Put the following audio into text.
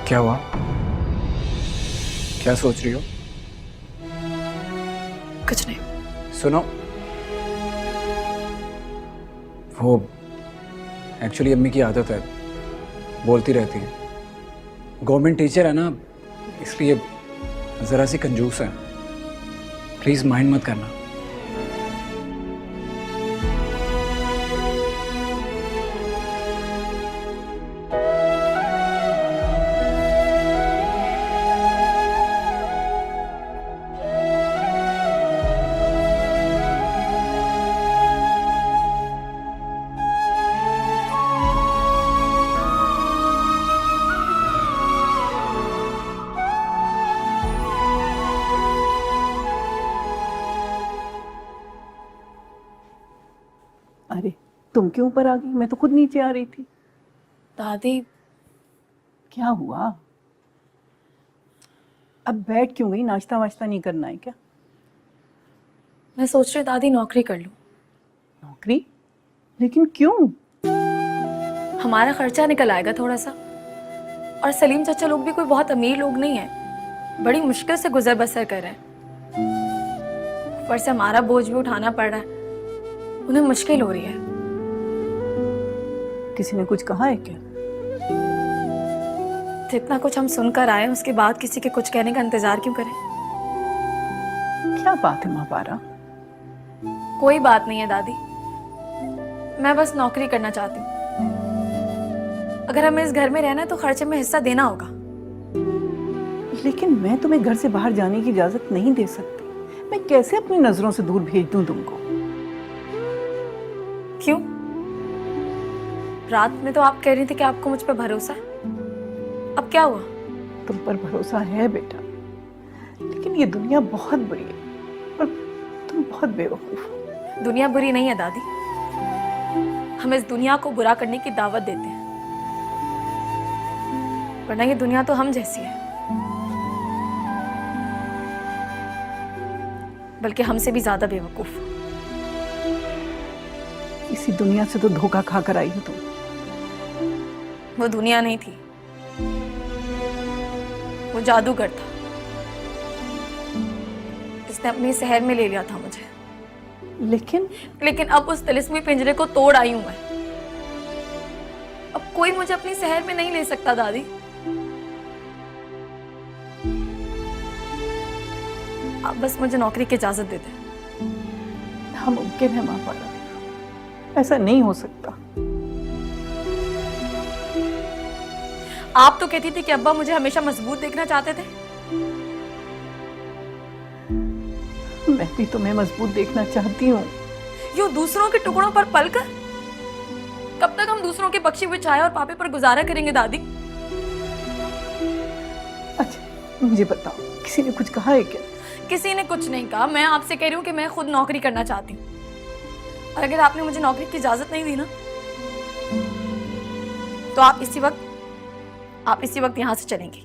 क्या हुआ? क्या सोच रही हो? कुछ नहीं। सुनो, वो एक्चुअली अम्मी की आदत है, बोलती रहती है। गवर्नमेंट टीचर है ना, इसलिए ज़रा सी कंजूस है। प्लीज़ माइंड मत करना। अरे तुम क्यों ऊपर आ गई? मैं तो खुद नीचे आ रही थी। दादी, क्या हुआ? अब बैठ क्यों गई? नाश्ता वाश्ता नहीं करना है क्या? मैं सोच रही दादी नौकरी कर लूं। नौकरी? लेकिन क्यों? हमारा खर्चा निकल आएगा थोड़ा सा। और सलीम चाचा लोग भी कोई बहुत अमीर लोग नहीं है, बड़ी मुश्किल से गुजर बसर कर रहे हैं। ऊपर से हमारा बोझ भी उठाना पड़ रहा है, उन्हें मुश्किल हो रही है। किसी ने कुछ कहा है क्या? जितना कुछ हम सुनकर आए उसके बाद किसी के कुछ कहने का इंतजार क्यों करें? क्या बात है महापारा? कोई बात नहीं है दादी, मैं बस नौकरी करना चाहती हूँ। अगर हमें इस घर में रहना है तो खर्चे में हिस्सा देना होगा। लेकिन मैं तुम्हें घर से बाहर जाने की इजाजत नहीं दे सकती। मैं कैसे अपनी नजरों से दूर भेज दूं तुमको? क्यों? रात में तो आप कह रही थी कि आपको मुझ पर भरोसा है, अब क्या हुआ? तुम पर भरोसा है बेटा, लेकिन ये दुनिया बहुत बड़ी है और तुम बहुत बेवकूफ हो। दुनिया बुरी नहीं है दादी, हम इस दुनिया को बुरा करने की दावत देते हैं, वरना ये दुनिया तो हम जैसी है, बल्कि हमसे भी ज्यादा बेवकूफ। इसी दुनिया से तो धोखा खा कर आई हो तुम। वो दुनिया नहीं थी, वो जादूगर था। इसने अपने शहर में ले लिया था मुझे। लेकिन अब उस तिलिस्मी पिंजरे को तोड़ आई हूं मैं। अब कोई मुझे अपने शहर में नहीं ले सकता दादी। आप बस मुझे नौकरी की इजाजत दे दें। नामुमकिन है महापारा, ऐसा नहीं हो सकता। आप तो कहती थी कि अब्बा मुझे हमेशा मजबूत देखना चाहते थे। मैं भी तुम्हें मजबूत देखना चाहती हूँ। यूं दूसरों के टुकड़ों पर पलकर? कब तक हम दूसरों के बख्शे हुए चाय और पापे पर गुजारा करेंगे दादी? अच्छा मुझे बताओ, किसी ने कुछ कहा है क्या? किसी ने कुछ नहीं कहा, मैं आपसे कह रही हूँ कि मैं खुद नौकरी करना चाहती हूँ। और अगर आपने मुझे नौकरी की इजाजत नहीं दी ना, तो आप इसी वक्त यहाँ से चलेंगी।